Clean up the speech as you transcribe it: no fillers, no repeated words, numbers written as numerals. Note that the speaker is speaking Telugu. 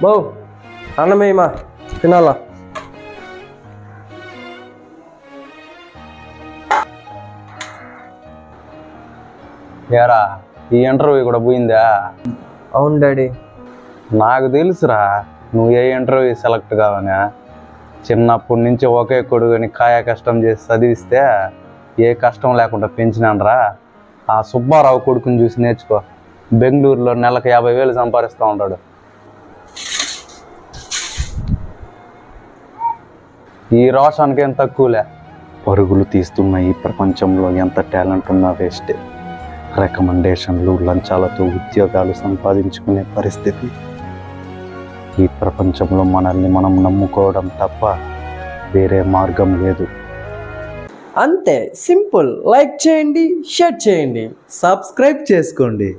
బావు అన్నమేమా తినాలా? ఏరా ఈ ఇంటర్వ్యూ కూడా పోయిందా? అవును డాడీ. నాకు తెలుసురా నువ్వు ఏ ఇంటర్వ్యూ సెలెక్ట్ కావని. చిన్నప్పటి నుంచి ఒకే కొడుకుని కాయ కష్టం చేసి చదివిస్తే ఏ కష్టం లేకుండా పెంచినానరా. ఆ సుబ్బారావు కొడుకుని చూసి నేర్చుకో. బెంగళూరులో నెలకు 50,000 సంపాదిస్తూ ఉంటాడు. ఈ రోషానికి ఏం తక్కువలే. పరుగులు తీస్తున్న ఈ ప్రపంచంలో ఎంత టాలెంట్ ఉన్నా వేస్టే. రికమెండేషన్లు లంచాలతో ఉద్యోగాలు సంపాదించుకునే పరిస్థితి. ఈ ప్రపంచంలో మనల్ని మనం నమ్ముకోవడం తప్ప వేరే మార్గం లేదు. అంతే సింపుల్. లైక్ చేయండి, షేర్ చేయండి, సబ్స్క్రైబ్ చేసుకోండి.